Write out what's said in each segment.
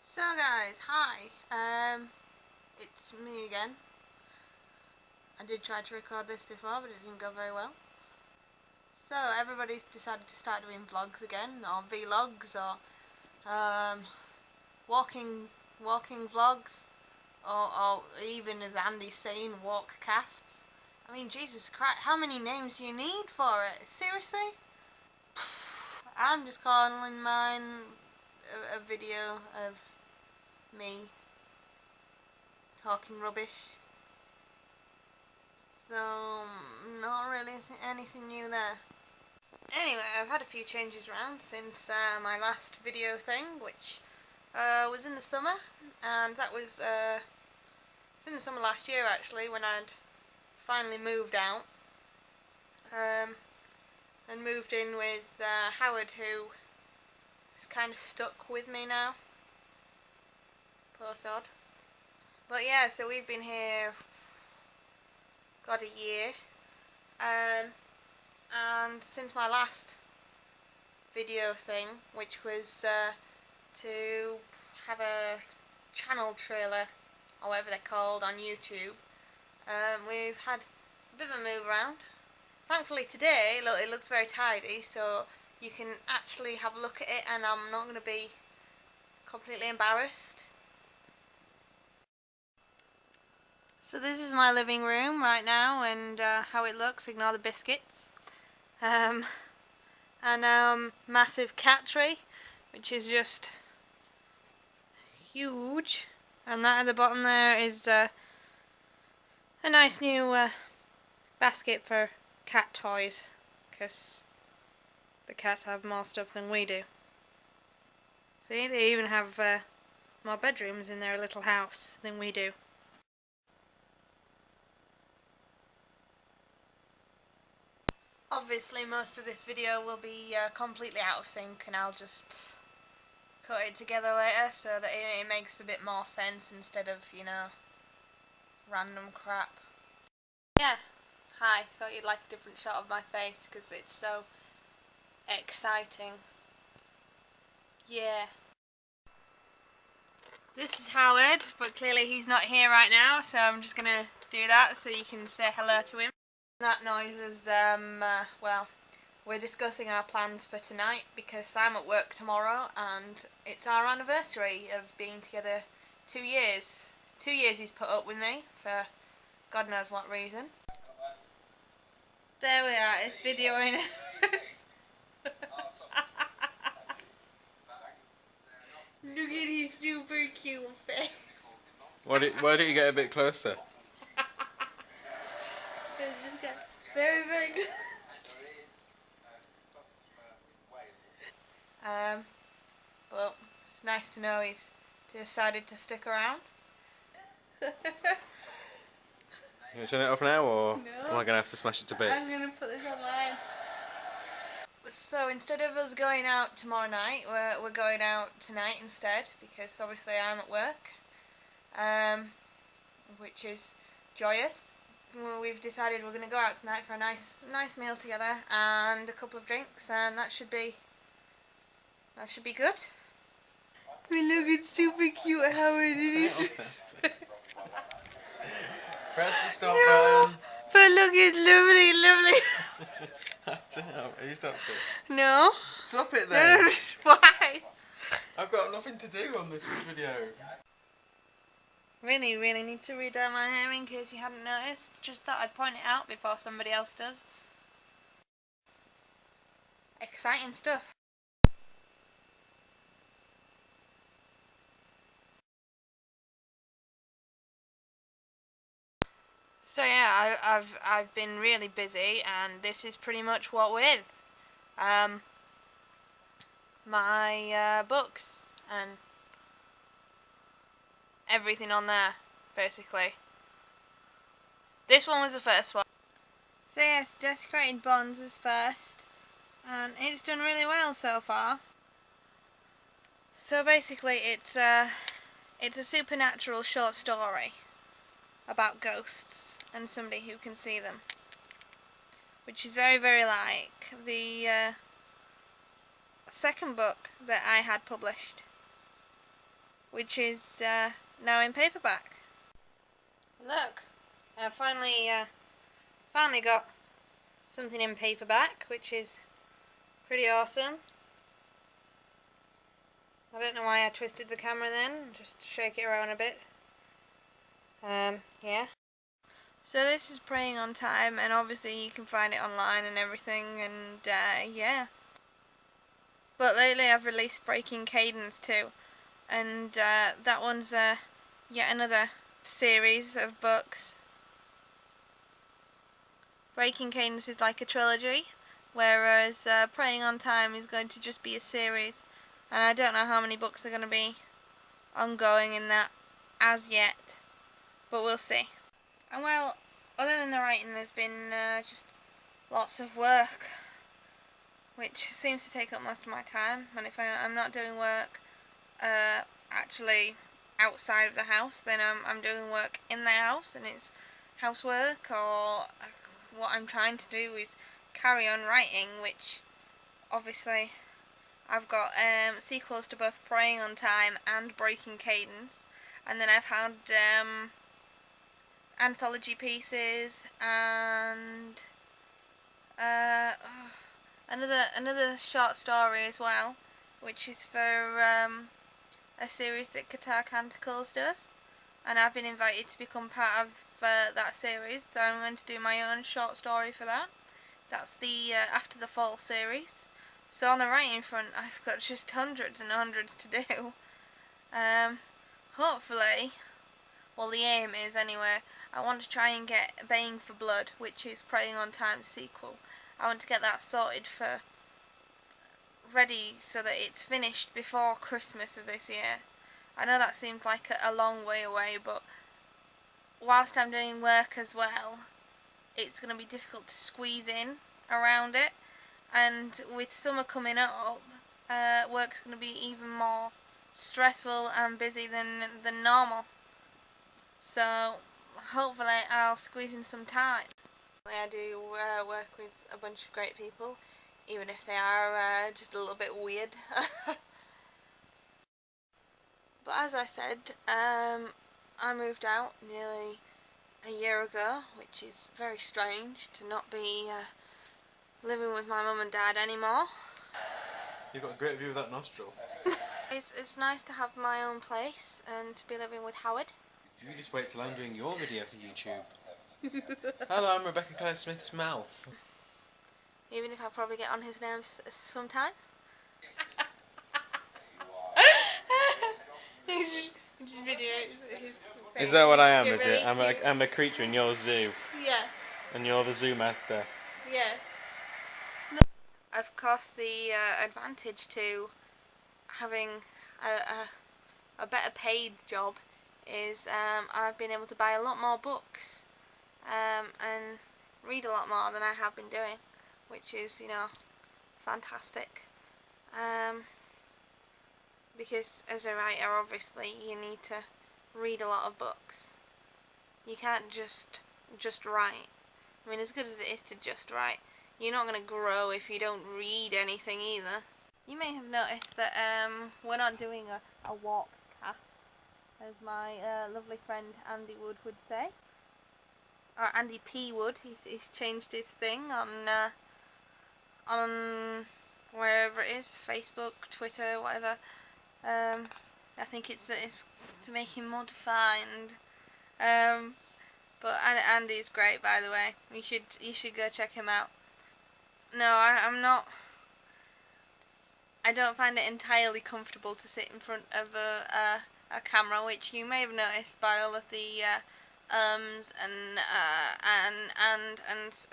So guys, hi. It's me again. I did try to record this before, but it didn't go very well. So everybody's decided to start doing vlogs again, or vlogs, or walking vlogs, or even as Andy's saying, walk casts. I mean, Jesus Christ, how many names do you need for it? Seriously? I'm just calling mine a video of me talking rubbish. So, not really anything new there. Anyway, I've had a few changes around since my last video thing, which was in the summer, and that was in the summer last year actually, when I'd finally moved out and moved in with Howard, who is kind of stuck with me now. Poor sod. But yeah, so we've been here, got a year, and since my last video thing, which was to have a channel trailer, or whatever they're called, on YouTube, we've had a bit of a move around. Thankfully today, look, it looks very tidy, so you can actually have a look at it and I'm not going to be completely embarrassed. So this is my living room right now, and how it looks, ignore the biscuits. And massive cat tree, which is just huge, and that at the bottom there is a nice new basket for cat toys, because the cats have more stuff than we do. See, they even have more bedrooms in their little house than we do. Obviously most of this video will be completely out of sync, and I'll just cut it together later so that it makes a bit more sense instead of, you know, random crap. Yeah, hi, thought you'd like a different shot of my face because it's so exciting. Yeah. This is Howard, but clearly he's not here right now, so I'm just gonna do that so you can say hello to him. That noise is, well, we're discussing our plans for tonight because I'm at work tomorrow and it's our anniversary of being together 2 years. 2 years he's put up with me for God knows what reason. There we are, it's videoing. Look at his super cute face. Why don't you get a bit closer? It's just got very, very close. Well, it's nice to know he's decided to stick around. You gonna turn it off now, or No. am I gonna have to smash it to bits? I'm gonna put this online. So instead of us going out tomorrow night, we're going out tonight instead, because obviously I'm at work, which is joyous. We've decided we're going to go out tonight for a nice meal together and a couple of drinks, and that should be good. We look, it's super cute, Howard. Press the stop button. But look, it's lovely. Are you stopped it? No. Stop it then. No. Why? I've got nothing to do on this video. Really need to redye my hair in case you hadn't noticed. Just thought I'd point it out before somebody else does. Exciting stuff. So yeah, I've been really busy, and this is pretty much what with my books and everything on there, basically. This one was the first one. So yes, Desecrated Bonds is first, and it's done really well so far. So basically it's a supernatural short story about ghosts and somebody who can see them, which is very, very like the second book that I had published. which is now in paperback. Look, I finally got something in paperback, which is pretty awesome. I don't know why I twisted the camera then, just to shake it around a bit. Yeah. So this is Praying on Time, and obviously you can find it online and everything, and yeah. But lately I've released Breaking Cadence too, and that one's yet another series of books. Breaking Cadence is like a trilogy, whereas Praying on Time is going to just be a series, and I don't know how many books are going to be ongoing in that as yet, but we'll see. And well, other than the writing, there's been just lots of work, which seems to take up most of my time. And if I'm not doing work actually outside of the house, then I'm doing work in the house, and it's housework, or what I'm trying to do is carry on writing, which obviously I've got sequels to both Praying on Time and Breaking Cadence, and then I've had anthology pieces and another short story as well, which is for a series that Guitar Canticles does, and I've been invited to become part of that series, so I'm going to do my own short story for that. That's the After the Fall series. So on the writing front, I've got just hundreds and hundreds to do. Hopefully, well, the aim is anyway, I want to try and get Baying for Blood, which is Praying on Time's sequel. I want to get that sorted for ready so that it's finished before Christmas of this year. I know that seems like a long way away, but whilst I'm doing work as well, it's going to be difficult to squeeze in around it, and with summer coming up, work's going to be even more stressful and busy than normal. So hopefully I'll squeeze in some time. I do work with a bunch of great people, even if they are just a little bit weird. But as I said, I moved out nearly a year ago, which is very strange to not be living with my mum and dad anymore. You've got a great view of that nostril. It's nice to have my own place and to be living with Howard. You just wait till I'm doing your video for YouTube. Hello, I'm Rebecca Clare Smith's mouth. Even if I probably get on his nerves sometimes. Just video his face. Is that what I am, is it? I'm a creature in your zoo. Yeah. And you're the zoo master. Yes. Of course, the advantage to having a better paid job is I've been able to buy a lot more books and read a lot more than I have been doing, which is, you know, fantastic. Because as a writer, obviously, you need to read a lot of books. You can't just write. I mean, as good as it is to just write, you're not going to grow if you don't read anything either. You may have noticed that we're not doing a walk cast, as my lovely friend Andy Wood would say. Or Andy P. Wood. He's changed his thing on wherever it is, Facebook, Twitter, whatever. I think it's to make him more defined. But Andy's great, by the way. You should go check him out. No, I'm not. I don't find it entirely comfortable to sit in front of a camera, which you may have noticed by all of the ums and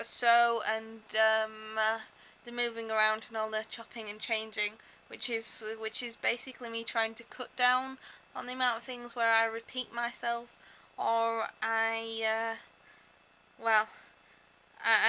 so and the moving around and all the chopping and changing, which is basically me trying to cut down on the amount of things where I repeat myself, or I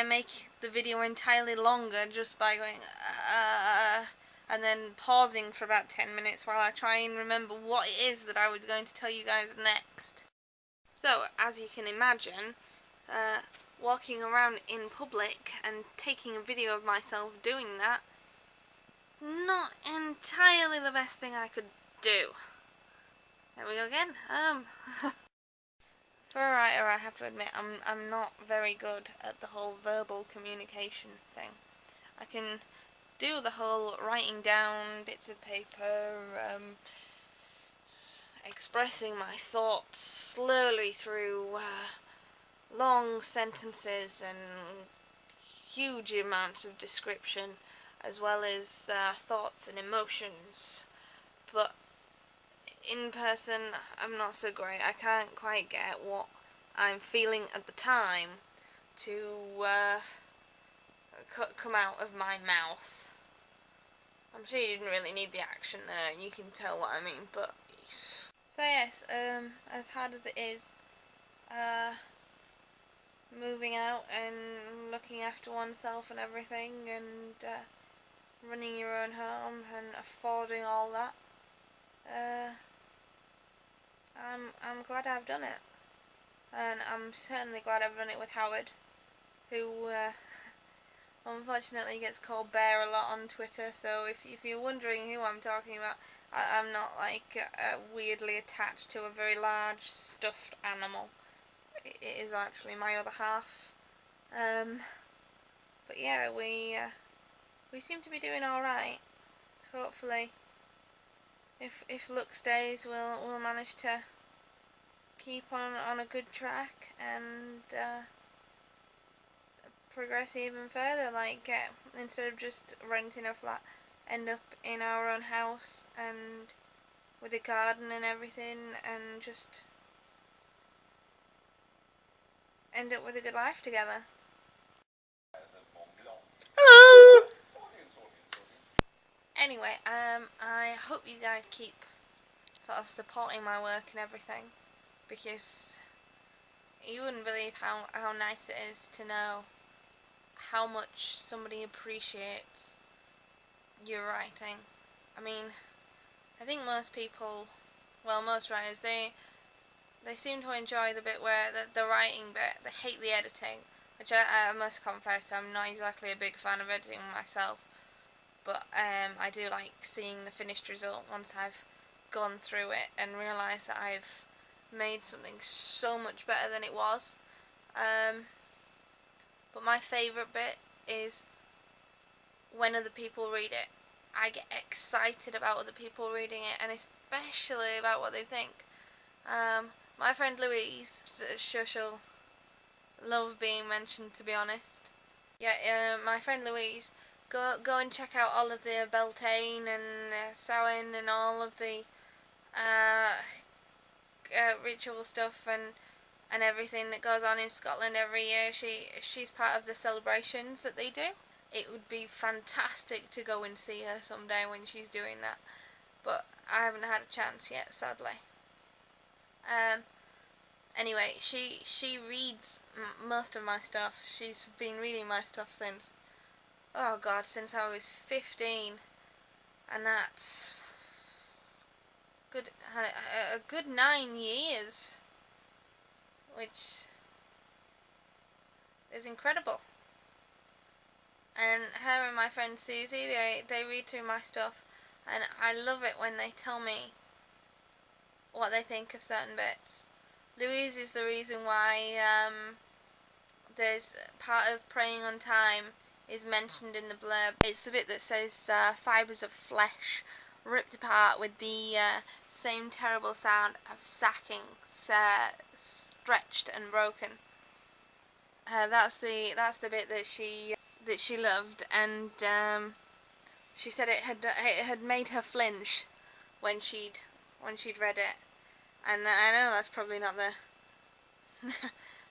make the video entirely longer just by going and then pausing for about 10 minutes while I try and remember what it is that I was going to tell you guys next. So, as you can imagine, walking around in public and taking a video of myself doing that is not entirely the best thing I could do. There we go again. For a writer, I have to admit, I'm not very good at the whole verbal communication thing. I can do the whole writing down bits of paper, expressing my thoughts slowly through long sentences and huge amounts of description, as well as thoughts and emotions. But in person, I'm not so great. I can't quite get what I'm feeling at the time to come out of my mouth. I'm sure you didn't really need the action there, you can tell what I mean, but... So yes, as hard as it is, moving out and looking after oneself and everything, and running your own home and affording all that, I'm glad I've done it, and I'm certainly glad I've done it with Howard, who unfortunately gets called Bear a lot on Twitter. So if you're wondering who I'm talking about, I'm not like weirdly attached to a very large stuffed animal. It is actually my other half. But yeah, we seem to be doing all right. Hopefully, if luck stays, we'll manage to keep on a good track and progress even further. Like instead of just renting a flat, end up in our own house and with a garden and everything, and just end up with a good life together. Hello! Anyway, I hope you guys keep sort of supporting my work and everything, because you wouldn't believe how nice it is to know how much somebody appreciates your writing. I mean, I think most people, well, most writers, they seem to enjoy the bit where the writing bit. They hate the editing, which I must confess I'm not exactly a big fan of editing myself, but I do like seeing the finished result once I've gone through it and realised that I've made something so much better than it was. But my favourite bit is when other people read it. I get excited about other people reading it, and especially about what they think. My friend Louise, she'll love being mentioned, to be honest. Yeah, my friend Louise, go and check out all of the Beltane and Samhain and all of the ritual stuff and everything that goes on in Scotland every year. She's part of the celebrations that they do. It would be fantastic to go and see her someday when she's doing that, but I haven't had a chance yet, sadly. Anyway, she reads most of my stuff. She's been reading my stuff since, oh god, since I was 15, and that's a good 9 years, which is incredible. And her and my friend Susie, they read through my stuff, and I love it when they tell me what they think of certain bits. Louise is the reason why there's part of Praying on Time is mentioned in the blurb. It's the bit that says fibres of flesh ripped apart with the same terrible sound of sacking, stretched and broken. That's the bit that she loved, and she said it had made her flinch when she'd read it. And I know that's probably not the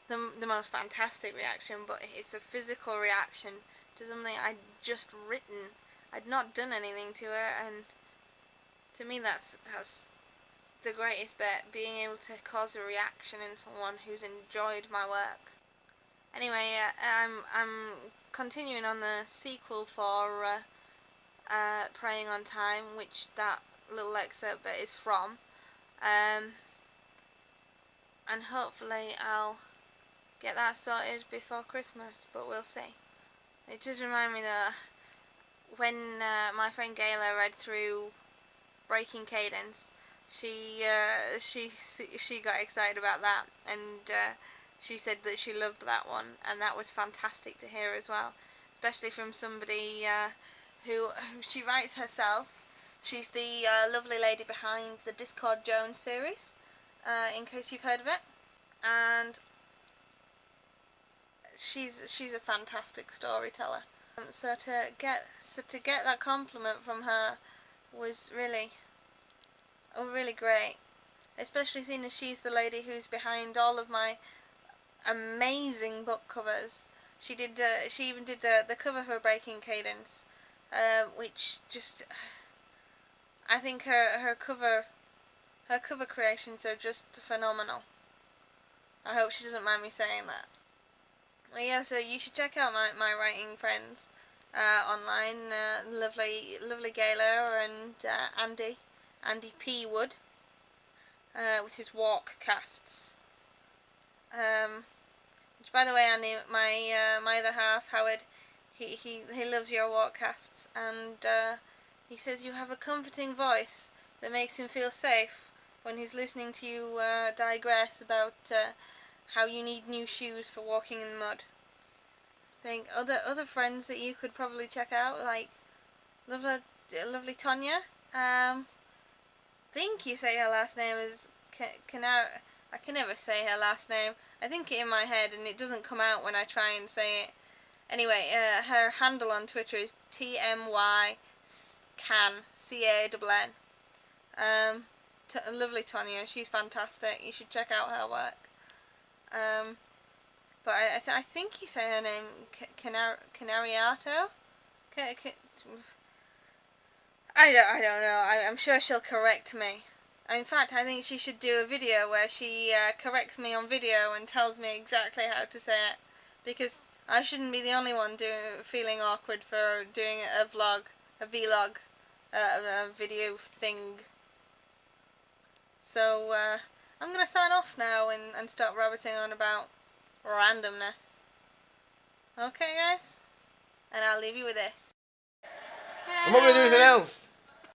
the most fantastic reaction, but it's a physical reaction to something I'd just written. I'd not done anything to it, and to me that's the greatest bit, being able to cause a reaction in someone who's enjoyed my work. Anyway, I'm continuing on the sequel for Praying on Time, which that little excerpt bit is from. And hopefully I'll get that sorted before Christmas, but we'll see. It does remind me that when my friend Gayla read through Breaking Cadence, she got excited about that, and she said that she loved that one, and that was fantastic to hear as well, especially from somebody who she writes herself. She's the lovely lady behind the Discord Jones series, in case you've heard of it, and she's a fantastic storyteller. So to get that compliment from her was really great, especially seeing as she's the lady who's behind all of my amazing book covers. She even did the cover for Breaking Cadence, which just, I think her cover creations are just phenomenal. I hope she doesn't mind me saying that. Well, yeah, so you should check out my writing friends online. Lovely Gayla and Andy P. Wood, with his walk casts. Which, by the way, Andy, my other half, Howard, he loves your walk casts, and he says you have a comforting voice that makes him feel safe when he's listening to you digress about how you need new shoes for walking in the mud. I think other friends that you could probably check out, like lovely Tonya. Think you say her last name is Cannariato. I can never say her last name. I think it in my head and it doesn't come out when I try and say it. Anyway, her handle on Twitter is TMY Can CANN. Lovely Tonya, she's fantastic. You should check out her work. But I think you say her name Cannariato. I don't know. I'm sure she'll correct me. In fact, I think she should do a video where she corrects me on video and tells me exactly how to say it, because I shouldn't be the only one feeling awkward for doing a vlog, a video thing. So I'm gonna sign off now and stop rabbiting on about randomness. Okay, guys, and I'll leave you with this. I'm not going to do anything else.